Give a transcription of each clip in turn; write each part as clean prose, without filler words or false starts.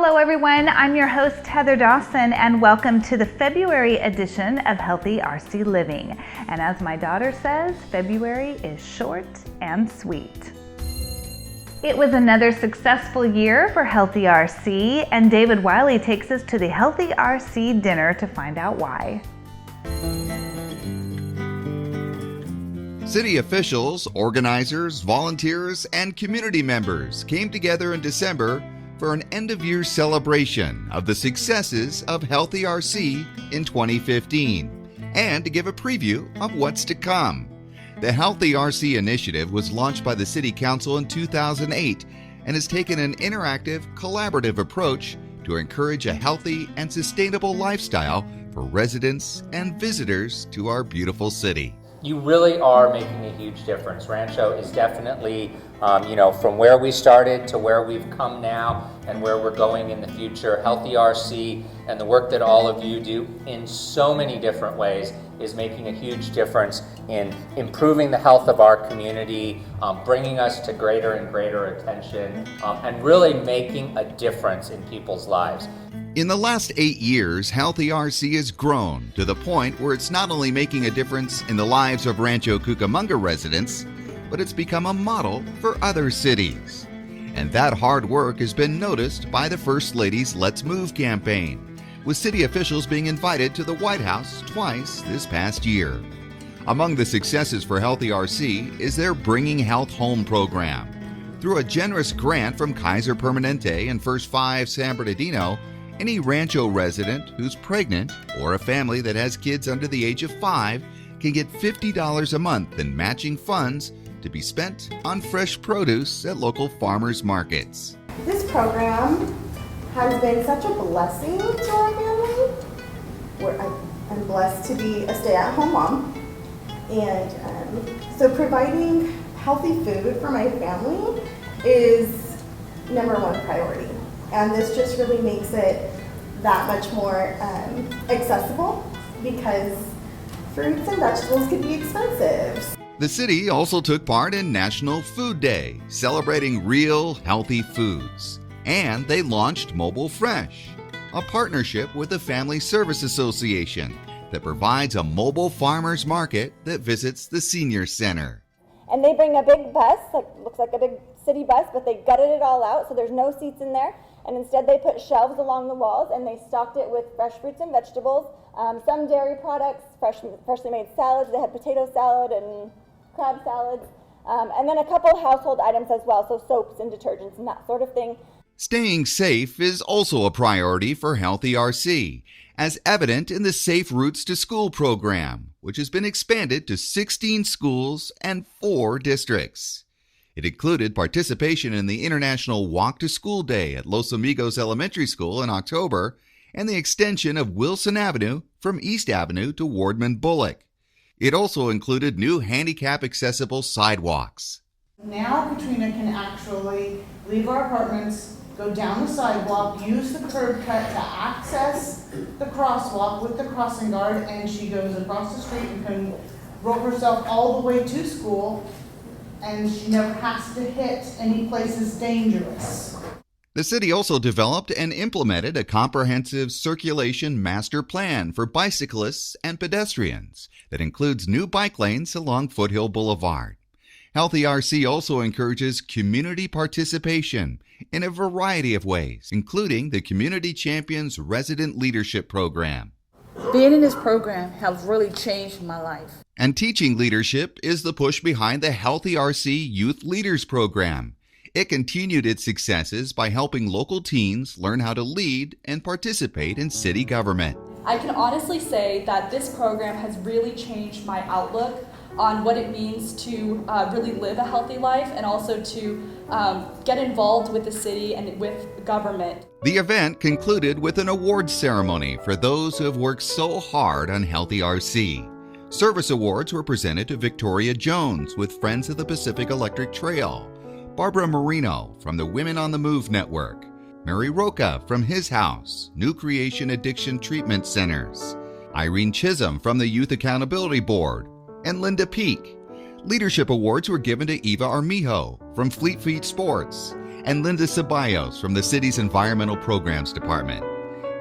Hello everyone, I'm your host Heather Dawson and welcome to the February edition of Healthy RC Living. And as my daughter says, February is short and sweet. It was another successful year for Healthy RC, and David Wiley takes us to the Healthy RC dinner to find out why. City officials, organizers, volunteers, and community members came together in December for an end-of-year celebration of the successes of Healthy RC in 2015 and to give a preview of what's to come. The Healthy RC initiative was launched by the City Council in 2008 and has taken an interactive, collaborative approach to encourage a healthy and sustainable lifestyle for residents and visitors to our beautiful city. You really are making a huge difference. Rancho is definitely, from where we started to where we've come now and where we're going in the future. Healthy RC and the work that all of you do in so many different ways is making a huge difference in improving the health of our community, bringing us to greater and greater attention, and really making a difference in people's lives. In the last 8 years, Healthy RC has grown to the point where it's not only making a difference in the lives of Rancho Cucamonga residents, but it's become a model for other cities. And that hard work has been noticed by the First Lady's Let's Move campaign, with city officials being invited to the White House twice this past year. Among the successes for Healthy RC is their Bringing Health Home program. Through a generous grant from Kaiser Permanente and First 5 San Bernardino, any Rancho resident who's pregnant or a family that has kids under the age of 5 can get $50 a month in matching funds to be spent on fresh produce at local farmers markets. This program has been such a blessing to our family. I'm blessed to be a stay-at-home mom, and so providing healthy food for my family is number one priority. And this just really makes it that much more accessible because fruits and vegetables can be expensive. The city also took part in National Food Day, celebrating real, healthy foods. And they launched Mobile Fresh, a partnership with the Family Service Association that provides a mobile farmers market that visits the senior center. And they bring a big bus, looks like a big city bus, but they gutted it all out, so there's no seats in there. And instead they put shelves along the walls and they stocked it with fresh fruits and vegetables, some dairy products, freshly made salads. They had potato salad and crab salads, and then a couple household items as well, so soaps and detergents and that sort of thing. Staying safe is also a priority for Healthy RC, as evident in the Safe Routes to School program, which has been expanded to 16 schools and 4 districts. It included participation in the International Walk to School Day at Los Amigos Elementary School in October and the extension of Wilson Avenue from East Avenue to Wardman Bullock. It also included new handicap-accessible sidewalks. Now Katrina can actually leave our apartments, go down the sidewalk, use the curb cut to access the crosswalk with the crossing guard, and she goes across the street and can roll herself all the way to school, and she never has to hit any places dangerous. The city also developed and implemented a comprehensive circulation master plan for bicyclists and pedestrians that includes new bike lanes along Foothill Boulevard. Healthy RC also encourages community participation in a variety of ways, including the Community Champions Resident Leadership Program. Being in this program has really changed my life. And teaching leadership is the push behind the Healthy RC Youth Leaders Program. It continued its successes by helping local teens learn how to lead and participate in city government. I can honestly say that this program has really changed my outlook on what it means to really live a healthy life and also to get involved with the city and with government. The event concluded with an awards ceremony for those who have worked so hard on Healthy RC. Service awards were presented to Victoria Jones with Friends of the Pacific Electric Trail, Barbara Marino from the Women on the Move Network, Mary Roca from His House, New Creation Addiction Treatment Centers, Irene Chisholm from the Youth Accountability Board, and Linda Peak. Leadership awards were given to Eva Armijo from Fleet Feet Sports and Linda Ceballos from the city's Environmental Programs Department.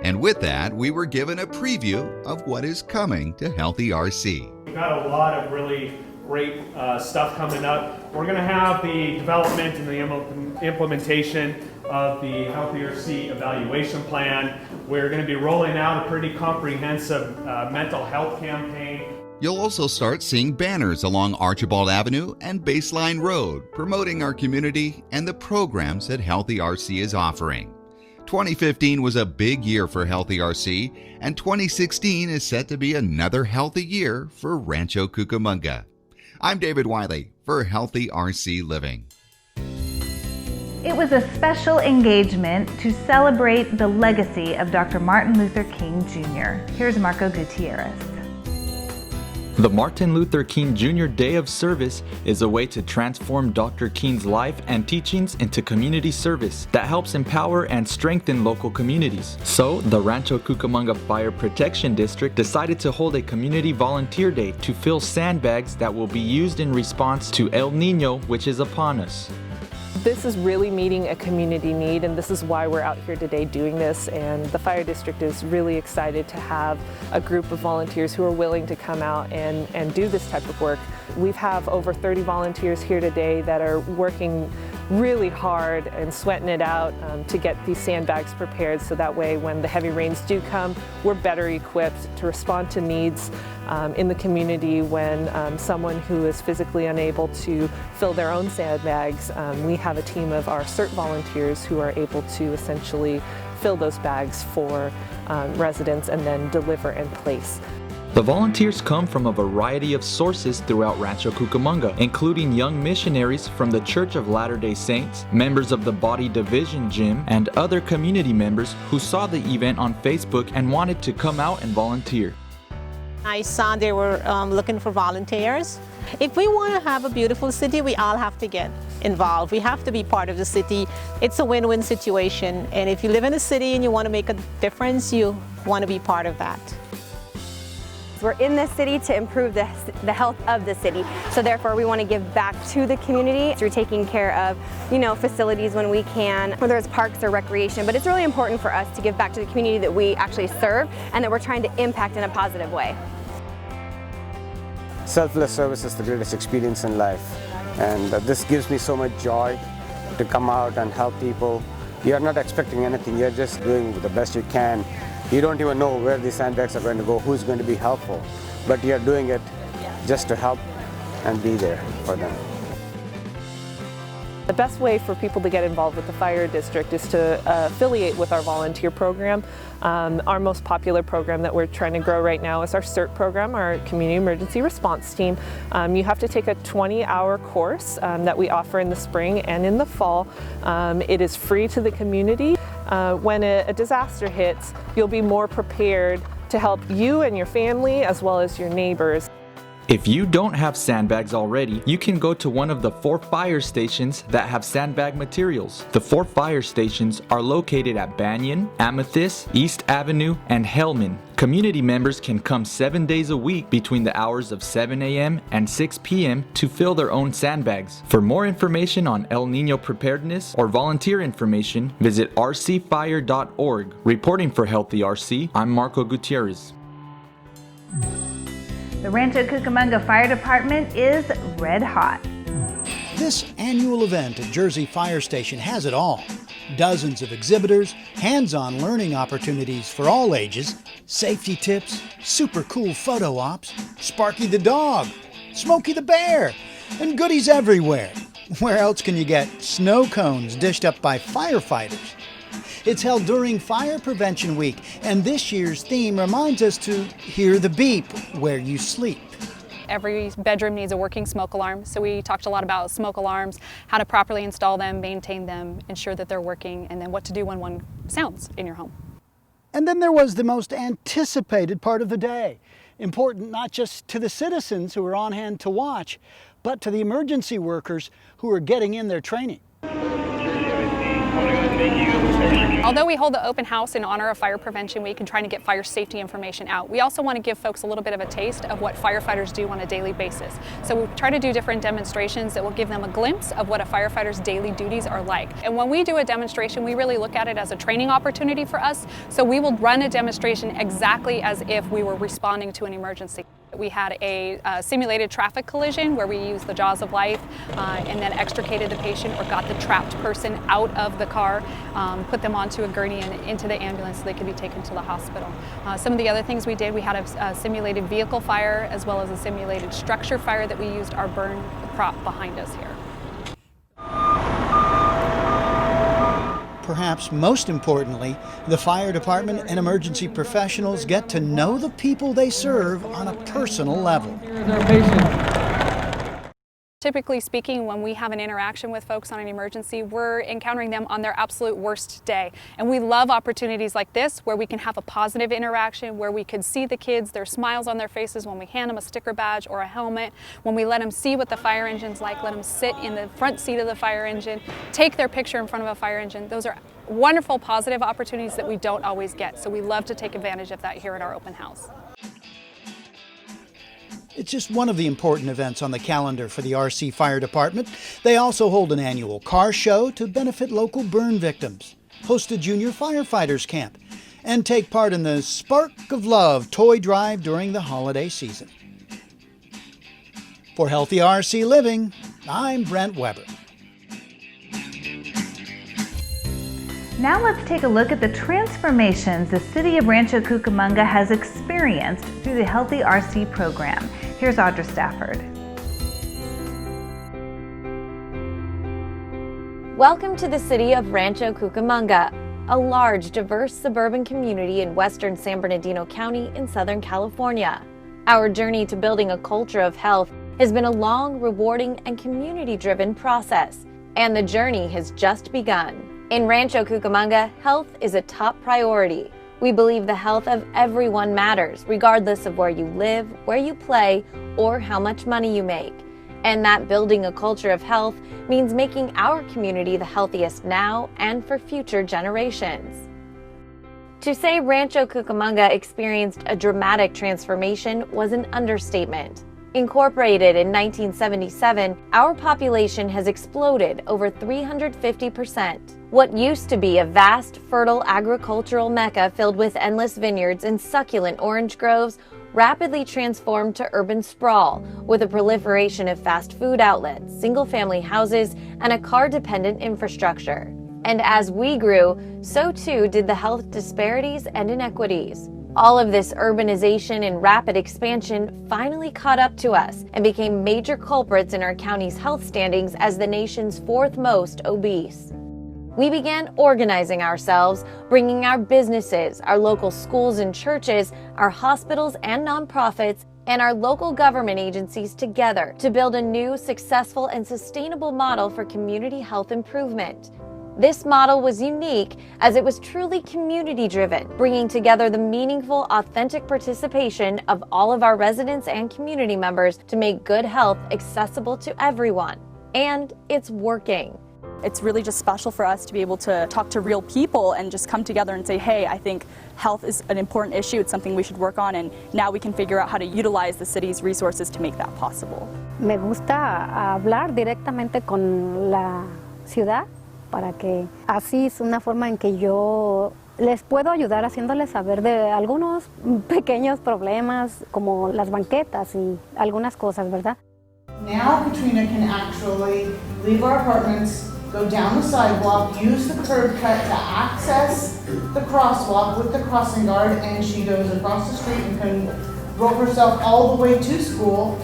And with that, we were given a preview of what is coming to Healthy RC. We've got a lot of really great stuff coming up. We're going to have the development and the implementation of the Healthy RC evaluation plan. We're going to be rolling out a pretty comprehensive mental health campaign. You'll also start seeing banners along Archibald Avenue and Baseline Road promoting our community and the programs that Healthy RC is offering. 2015 was a big year for Healthy RC, and 2016 is set to be another healthy year for Rancho Cucamonga. I'm David Wiley for Healthy RC Living. It was a special engagement to celebrate the legacy of Dr. Martin Luther King Jr. Here's Marco Gutierrez. The Martin Luther King Jr. Day of Service is a way to transform Dr. King's life and teachings into community service that helps empower and strengthen local communities. So, the Rancho Cucamonga Fire Protection District decided to hold a community volunteer day to fill sandbags that will be used in response to El Niño, which is upon us. This is really meeting a community need, and this is why we're out here today doing this, and the fire district is really excited to have a group of volunteers who are willing to come out and do this type of work. We have over 30 volunteers here today that are working really hard and sweating it out to get these sandbags prepared, so that way when the heavy rains do come, we're better equipped to respond to needs in the community when someone who is physically unable to fill their own sandbags. We have a team of our CERT volunteers who are able to essentially fill those bags for residents and then deliver and place. The volunteers come from a variety of sources throughout Rancho Cucamonga, including young missionaries from the Church of Latter-day Saints, members of the Body Division Gym, and other community members who saw the event on Facebook and wanted to come out and volunteer. I saw they were looking for volunteers. If we want to have a beautiful city, we all have to get involved. We have to be part of the city. It's a win-win situation, and if you live in a city and you want to make a difference, you want to be part of that. We're in this city to improve the health of the city. So therefore we want to give back to the community through taking care of, facilities when we can, whether it's parks or recreation. But it's really important for us to give back to the community that we actually serve and that we're trying to impact in a positive way. Selfless service is the greatest experience in life. And this gives me so much joy to come out and help people. You're not expecting anything, you're just doing the best you can. You don't even know where these sandbags are going to go, who's going to be helpful, but you're doing it just to help and be there for them. The best way for people to get involved with the fire district is to affiliate with our volunteer program. Our most popular program that we're trying to grow right now is our CERT program, our Community Emergency Response Team. You have to take a 20-hour course that we offer in the spring and in the fall. It is free to the community. When a disaster hits, you'll be more prepared to help you and your family as well as your neighbors. If you don't have sandbags already, you can go to one of the 4 fire stations that have sandbag materials. The 4 fire stations are located at Banyan, Amethyst, East Avenue, and Hellman. Community members can come 7 days a week between the hours of 7 a.m. and 6 p.m. to fill their own sandbags. For more information on El Niño preparedness or volunteer information, visit rcfire.org. Reporting for Healthy RC, I'm Marco Gutierrez. The Rancho Cucamonga Fire Department is red hot. This annual event at Jersey Fire Station has it all. Dozens of exhibitors, hands-on learning opportunities for all ages, safety tips, super cool photo ops, Sparky the dog, Smokey the bear, and goodies everywhere. Where else can you get snow cones dished up by firefighters? It's held during Fire Prevention Week, and this year's theme reminds us to hear the beep where you sleep. Every bedroom needs a working smoke alarm, so we talked a lot about smoke alarms, how to properly install them, maintain them, ensure that they're working, and then what to do when one sounds in your home. And then there was the most anticipated part of the day, important not just to the citizens who were on hand to watch, but to the emergency workers who were getting in their training. Thank you. Although we hold the open house in honor of Fire Prevention Week and trying to get fire safety information out, we also want to give folks a little bit of a taste of what firefighters do on a daily basis. So we try to do different demonstrations that will give them a glimpse of what a firefighter's daily duties are like. And when we do a demonstration, we really look at it as a training opportunity for us. So we will run a demonstration exactly as if we were responding to an emergency. We had a simulated traffic collision where we used the jaws of life and then extricated the patient or got the trapped person out of the car, put them onto a gurney and into the ambulance so they could be taken to the hospital. Some of the other things we did, we had a simulated vehicle fire as well as a simulated structure fire that we used our burn prop behind us here. Perhaps most importantly, the fire department and emergency professionals get to know the people they serve on a personal level. Typically speaking, when we have an interaction with folks on an emergency, we're encountering them on their absolute worst day. And we love opportunities like this where we can have a positive interaction, where we could see the kids, their smiles on their faces when we hand them a sticker badge or a helmet, when we let them see what the fire engine's like, let them sit in the front seat of the fire engine, take their picture in front of a fire engine. Those are wonderful positive opportunities that we don't always get. So we love to take advantage of that here at our open house. It's just one of the important events on the calendar for the RC Fire Department. They also hold an annual car show to benefit local burn victims, host a junior firefighters camp, and take part in the Spark of Love toy drive during the holiday season. For Healthy RC Living, I'm Brent Weber. Now let's take a look at the transformations the City of Rancho Cucamonga has experienced through the Healthy RC program. Here's Audra Stafford. Welcome to the City of Rancho Cucamonga, a large, diverse suburban community in western San Bernardino County in Southern California. Our journey to building a culture of health has been a long, rewarding, and community-driven process, and the journey has just begun. In Rancho Cucamonga, health is a top priority. We believe the health of everyone matters, regardless of where you live, where you play, or how much money you make. And that building a culture of health means making our community the healthiest now and for future generations. To say Rancho Cucamonga experienced a dramatic transformation was an understatement. Incorporated in 1977, our population has exploded over 350%. What used to be a vast, fertile agricultural mecca filled with endless vineyards and succulent orange groves rapidly transformed to urban sprawl, with a proliferation of fast food outlets, single-family houses, and a car-dependent infrastructure. And as we grew, so too did the health disparities and inequities. All of this urbanization and rapid expansion finally caught up to us and became major culprits in our county's health standings as the nation's fourth most obese. We began organizing ourselves, bringing our businesses, our local schools and churches, our hospitals and nonprofits, and our local government agencies together to build a new, successful, and sustainable model for community health improvement. This model was unique as it was truly community-driven, bringing together the meaningful, authentic participation of all of our residents and community members to make good health accessible to everyone. And it's working. It's really just special for us to be able to talk to real people and just come together and say, hey, I think health is an important issue, it's something we should work on, and now we can figure out how to utilize the city's resources to make that possible. Me gusta hablar directamente con la ciudad para que así es una forma en que yo les puedo ayudar haciéndoles saber de algunos pequeños problemas como las banquetas y algunas cosas, ¿verdad? Now Katrina can actually leave our apartments, go down the sidewalk, use the curb cut to access the crosswalk with the crossing guard, and she goes across the street and can roll herself all the way to school,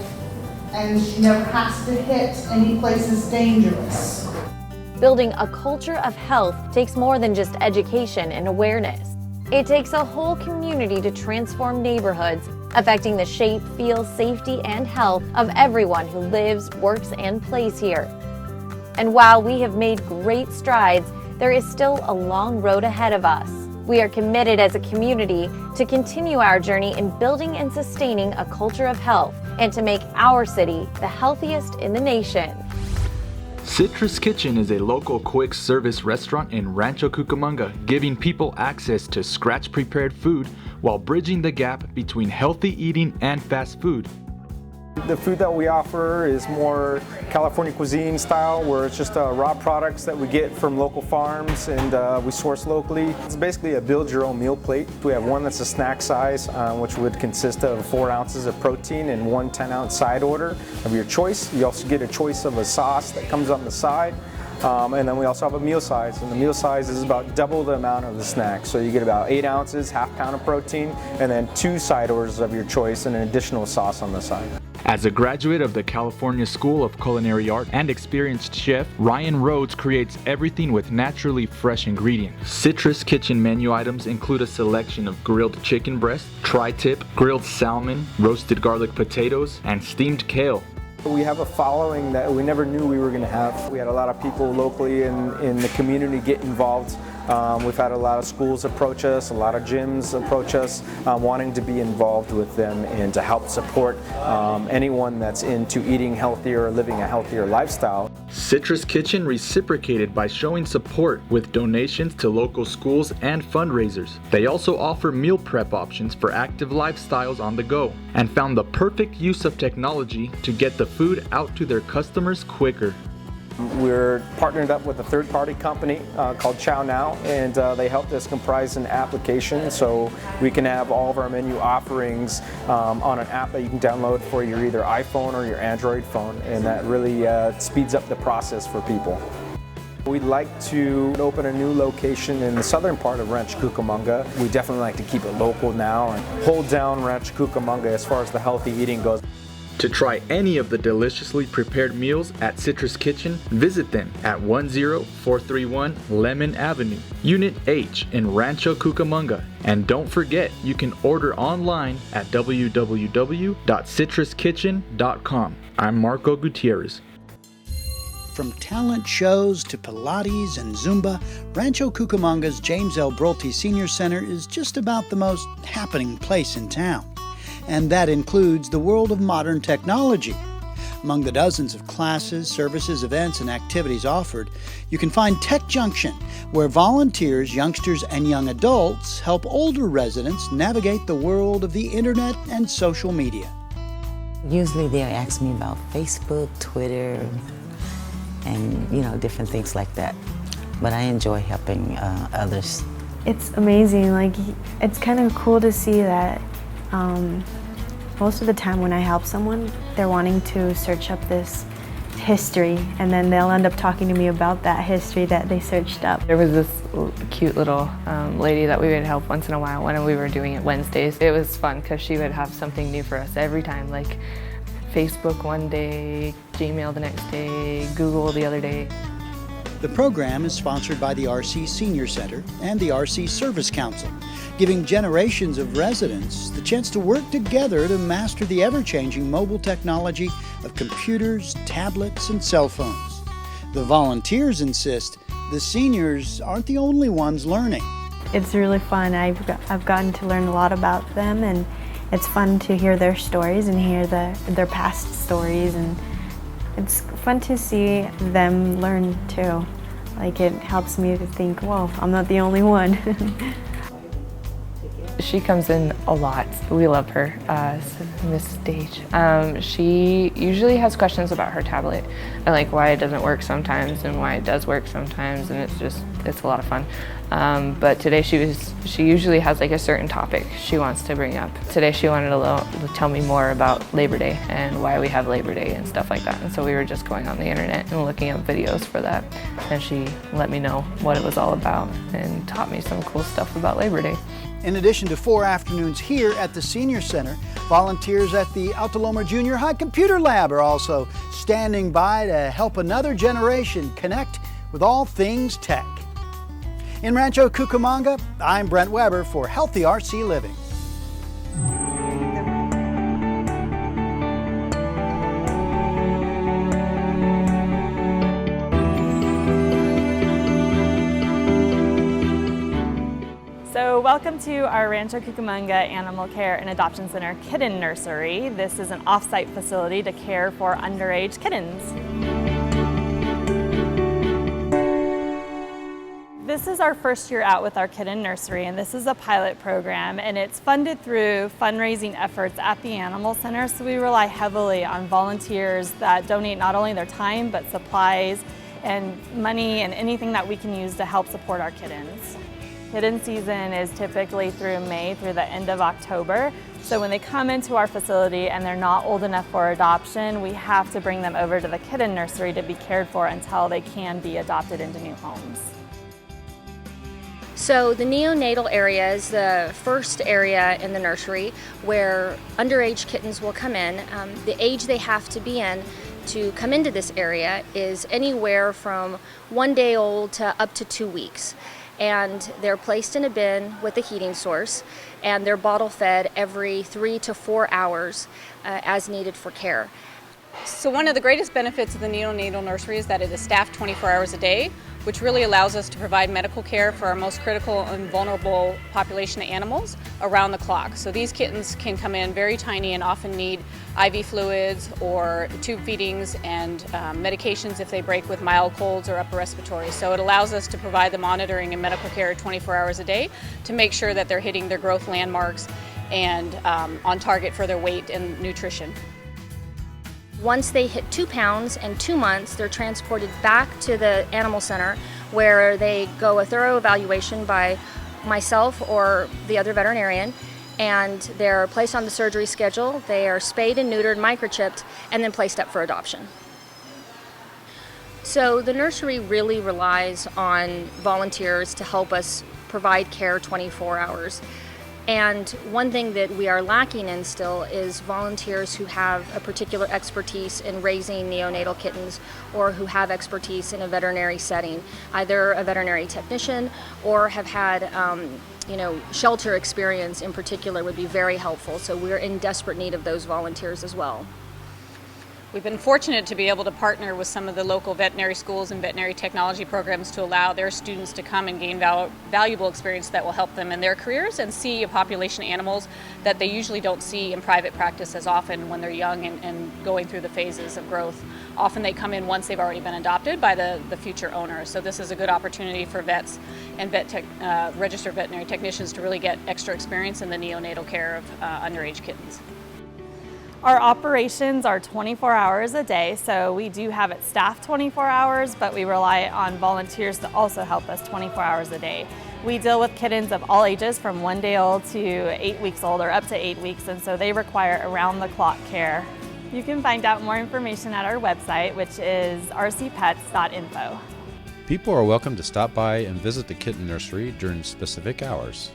and she never has to hit any places dangerous. Building a culture of health takes more than just education and awareness. It takes a whole community to transform neighborhoods, affecting the shape, feel, safety, and health of everyone who lives, works, and plays here. And while we have made great strides, there is still a long road ahead of us. We are committed as a community to continue our journey in building and sustaining a culture of health and to make our city the healthiest in the nation. Citrus Kitchen is a local quick service restaurant in Rancho Cucamonga, giving people access to scratch-prepared food while bridging the gap between healthy eating and fast food. The food that we offer is more California cuisine style, where it's just raw products that we get from local farms and we source locally. It's basically a build your own meal plate. We have one that's a snack size, which would consist of 4 ounces of protein and 1 10-ounce side order of your choice. You also get a choice of a sauce that comes on the side. And then we also have a meal size, and the meal size is about double the amount of the snack. So you get about 8 ounces, half pound of protein, and then 2 side orders of your choice and an additional sauce on the side. As a graduate of the California School of Culinary Art and experienced chef, Ryan Rhodes creates everything with naturally fresh ingredients. Citrus Kitchen menu items include a selection of grilled chicken breast, tri-tip, grilled salmon, roasted garlic potatoes, and steamed kale. We have a following that we never knew we were going to have. We had a lot of people locally in the community get involved. We've had a lot of schools approach us, a lot of gyms approach us, wanting to be involved with them and to help support anyone that's into eating healthier or living a healthier lifestyle. Citrus Kitchen reciprocated by showing support with donations to local schools and fundraisers. They also offer meal prep options for active lifestyles on the go, and found the perfect use of technology to get the food out to their customers quicker. We're partnered up with a third-party company called Chow Now, and they helped us comprise an application so we can have all of our menu offerings on an app that you can download for your either iPhone or your Android phone, and that really speeds up the process for people. We'd like to open a new location in the southern part of Rancho Cucamonga. We definitely like to keep it local now and hold down Rancho Cucamonga as far as the healthy eating goes. To try any of the deliciously prepared meals at Citrus Kitchen, visit them at 10431 Lemon Avenue, Unit H in Rancho Cucamonga. And don't forget, you can order online at www.citruskitchen.com. I'm Marco Gutierrez. From talent shows to Pilates and Zumba, Rancho Cucamonga's James L. Brolte Senior Center is just about the most happening place in town. And that includes the world of modern technology. Among the dozens of classes, services, events, and activities offered, you can find Tech Junction, where volunteers, youngsters, and young adults help older residents navigate the world of the internet and social media. Usually they'll ask me about Facebook, Twitter, and different things like that. But I enjoy helping others. It's amazing. It's kind of cool to see that most of the time when I help someone, they're wanting to search up this history, and then they'll end up talking to me about that history that they searched up. There was this cute little lady that we would help once in a while when we were doing it Wednesdays. It was fun because she would have something new for us every time, like Facebook one day, Gmail the next day, Google the other day. The program is sponsored by the RC Senior Center and the RC Service Council, giving generations of residents the chance to work together to master the ever-changing mobile technology of computers, tablets, and cell phones. The volunteers insist the seniors aren't the only ones learning. It's really fun. I've gotten to learn a lot about them, and it's fun to hear their stories and hear their past stories, and it's fun to see them learn too. It helps me to think, whoa, I'm not the only one. She comes in a lot. We love her, Miss Stage. She usually has questions about her tablet, and why it doesn't work sometimes and why it does work sometimes, and it's a lot of fun. But today she usually has a certain topic she wants to bring up. Today she wanted to tell me more about Labor Day and why we have Labor Day and stuff like that. And so we were just going on the internet and looking up videos for that. And she let me know what it was all about and taught me some cool stuff about Labor Day. In addition to 4 afternoons here at the Senior Center, volunteers at the Alta Loma Junior High Computer Lab are also standing by to help another generation connect with all things tech. In Rancho Cucamonga, I'm Brent Weber for Healthy RC Living. So welcome to our Rancho Cucamonga Animal Care and Adoption Center Kitten Nursery. This is an off-site facility to care for underage kittens. This is our first year out with our kitten nursery, and this is a pilot program, and it's funded through fundraising efforts at the Animal Center. So we rely heavily on volunteers that donate not only their time, but supplies and money and anything that we can use to help support our kittens. Kitten season is typically through May through the end of October. So when they come into our facility and they're not old enough for adoption, we have to bring them over to the kitten nursery to be cared for until they can be adopted into new homes. So the neonatal area is the first area in the nursery where underage kittens will come in. The age they have to be in to come into this area is anywhere from 1 day old to up to 2 weeks. And they're placed in a bin with a heating source, and they're bottle fed every 3 to 4 hours as needed for care. So one of the greatest benefits of the neonatal nursery is that it is staffed 24 hours a day, which really allows us to provide medical care for our most critical and vulnerable population of animals around the clock. So these kittens can come in very tiny and often need IV fluids or tube feedings and medications if they break with mild colds or upper respiratory. So it allows us to provide the monitoring and medical care 24 hours a day to make sure that they're hitting their growth landmarks and on target for their weight and nutrition. Once they hit 2 pounds and 2 months, they're transported back to the animal center where they go a thorough evaluation by myself or the other veterinarian, and they're placed on the surgery schedule. They are spayed and neutered, microchipped, and then placed up for adoption. So the nursery really relies on volunteers to help us provide care 24 hours. And one thing that we are lacking in still is volunteers who have a particular expertise in raising neonatal kittens or who have expertise in a veterinary setting, either a veterinary technician or have had shelter experience in particular would be very helpful. So we're in desperate need of those volunteers as well. We've been fortunate to be able to partner with some of the local veterinary schools and veterinary technology programs to allow their students to come and gain valuable experience that will help them in their careers and see a population of animals that they usually don't see in private practice as often when they're young and going through the phases of growth. Often they come in once they've already been adopted by the future owner. So this is a good opportunity for vets and registered veterinary technicians to really get extra experience in the neonatal care of underage kittens. Our operations are 24 hours a day, so we do have it staffed 24 hours, but we rely on volunteers to also help us 24 hours a day. We deal with kittens of all ages from 1 day old to 8 weeks old or up to 8 weeks, and so they require around-the-clock care. You can find out more information at our website, which is rcpets.info. People are welcome to stop by and visit the kitten nursery during specific hours.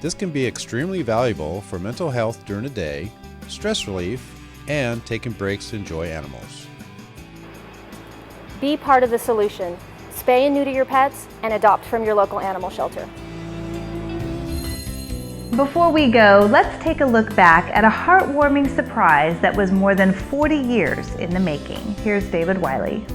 This can be extremely valuable for mental health during the day, stress relief, and taking breaks to enjoy animals. Be part of the solution. Spay and neuter your pets and adopt from your local animal shelter. Before we go, let's take a look back at a heartwarming surprise that was more than 40 years in the making. Here's David Wiley.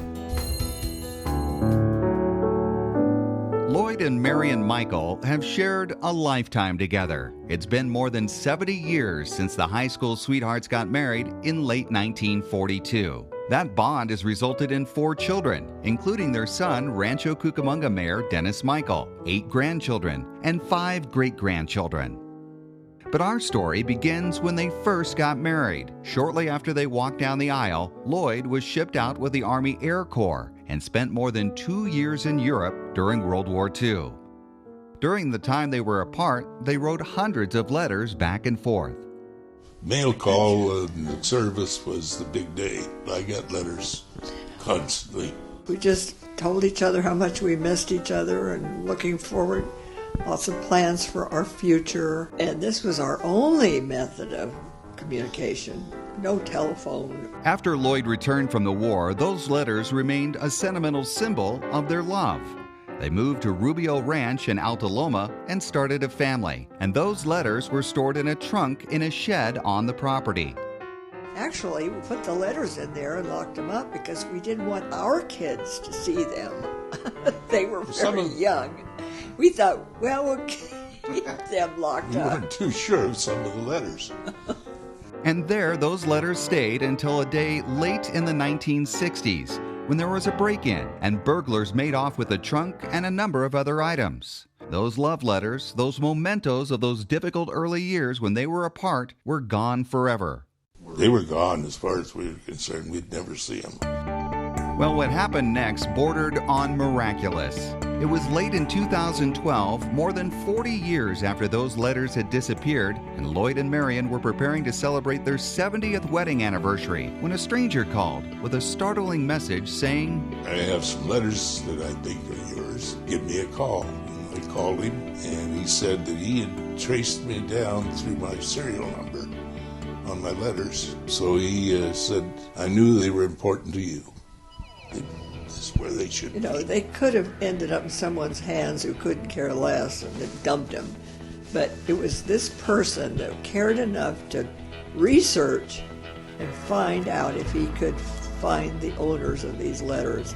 Lloyd and Marion Michael have shared a lifetime together. It's been more than 70 years since the high school sweethearts got married in late 1942. That bond has resulted in 4 children, including their son, Rancho Cucamonga Mayor Dennis Michael, 8 grandchildren, and 5 great-grandchildren. But our story begins when they first got married. Shortly after they walked down the aisle, Lloyd was shipped out with the Army Air Corps and spent more than 2 years in Europe during World War II. During the time they were apart, they wrote hundreds of letters back and forth. Mail call and service was the big day. I got letters constantly. We just told each other how much we missed each other and looking forward, lots of plans for our future. And this was our only method of communication. No telephone. After Lloyd returned from the war, those letters remained a sentimental symbol of their love. They moved to Rubio Ranch in Alta Loma and started a family, and those letters were stored in a trunk in a shed on the property. Actually, we put the letters in there and locked them up because we didn't want our kids to see them. They were very young. We thought, well, we'll keep them locked up. We weren't too sure of some of the letters. And there, those letters stayed until a day late in the 1960s, when there was a break-in and burglars made off with the trunk and a number of other items. Those love letters, those mementos of those difficult early years when they were apart, were gone forever. They were gone as far as we were concerned. We'd never see them. Well, what happened next bordered on miraculous. It was late in 2012, more than 40 years after those letters had disappeared, and Lloyd and Marion were preparing to celebrate their 70th wedding anniversary when a stranger called with a startling message saying, I have some letters that I think are yours. Give me a call. I called him, and he said that he had traced me down through my serial number on my letters. So he said, I knew they were important to you. This is where they should be. They could have ended up in someone's hands who couldn't care less and had dumped them. But it was this person that cared enough to research and find out if he could find the owners of these letters.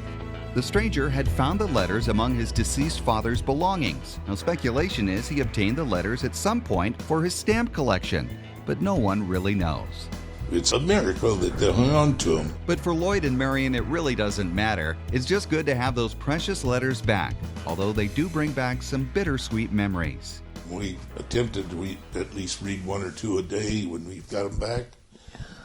The stranger had found the letters among his deceased father's belongings. Now, speculation is he obtained the letters at some point for his stamp collection, but no one really knows. It's a miracle that they hung on to them. But for Lloyd and Marion, it really doesn't matter. It's just good to have those precious letters back, although they do bring back some bittersweet memories. We attempted to at least read one or two a day when we got them back,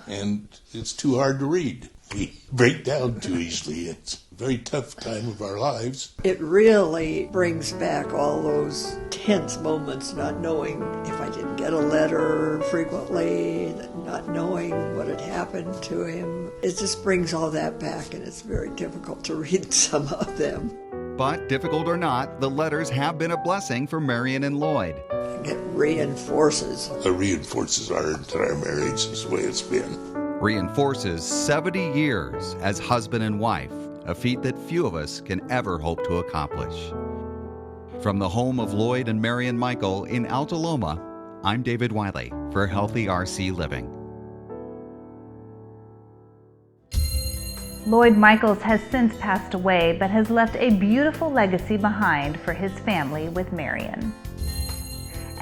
and it's too hard to read. We break down too easily. It's a very tough time of our lives. It really brings back all those tense moments, not knowing if I didn't get a letter frequently, not knowing what had happened to him. It just brings all that back, and it's very difficult to read some of them. But difficult or not, the letters have been a blessing for Marion and Lloyd. It reinforces. It reinforces our entire marriage. Is the way it's been. Reinforces 70 years as husband and wife, a feat that few of us can ever hope to accomplish. From the home of Lloyd and Marion Michael in Alta Loma, I'm David Wiley for Healthy RC Living. Lloyd Michaels has since passed away, but has left a beautiful legacy behind for his family with Marion.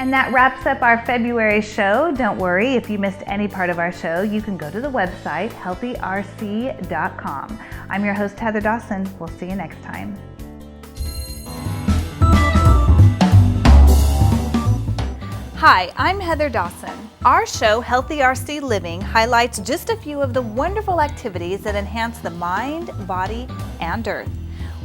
And that wraps up our February show. Don't worry, if you missed any part of our show, you can go to the website, healthyrc.com. I'm your host, Heather Dawson. We'll see you next time. Hi, I'm Heather Dawson. Our show, Healthy RC Living, highlights just a few of the wonderful activities that enhance the mind, body, and earth.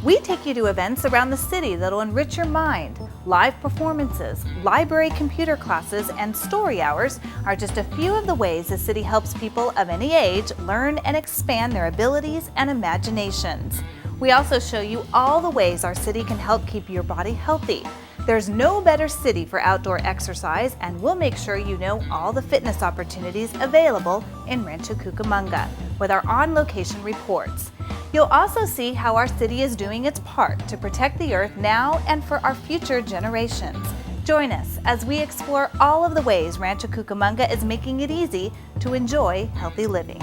We take you to events around the city that'll enrich your mind. Live performances, library computer classes, and story hours are just a few of the ways the city helps people of any age learn and expand their abilities and imaginations. We also show you all the ways our city can help keep your body healthy. There's no better city for outdoor exercise, and we'll make sure you know all the fitness opportunities available in Rancho Cucamonga with our on-location reports. You'll also see how our city is doing its part to protect the earth now and for our future generations. Join us as we explore all of the ways Rancho Cucamonga is making it easy to enjoy healthy living.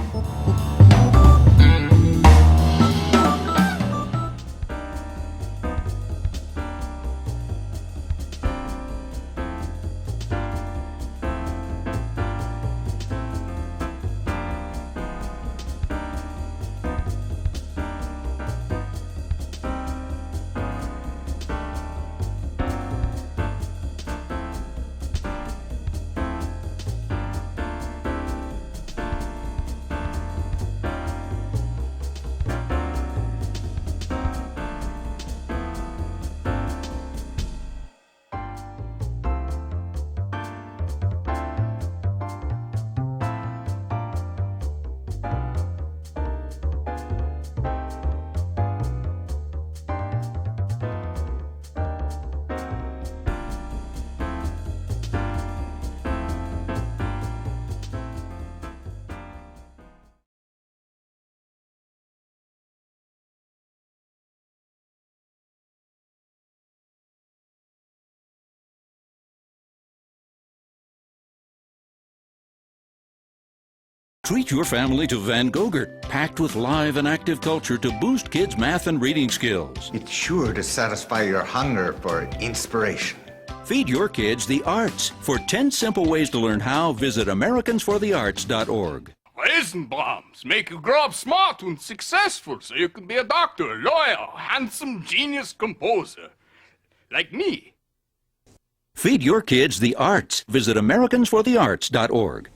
Treat your family to Van Gogurt, packed with live and active culture to boost kids' math and reading skills. It's sure to satisfy your hunger for inspiration. Feed your kids the arts. For 10 simple ways to learn how, visit AmericansForTheArts.org. Weizenbaums make you grow up smart and successful so you can be a doctor, lawyer, handsome genius composer. Like me. Feed your kids the arts. Visit AmericansForTheArts.org.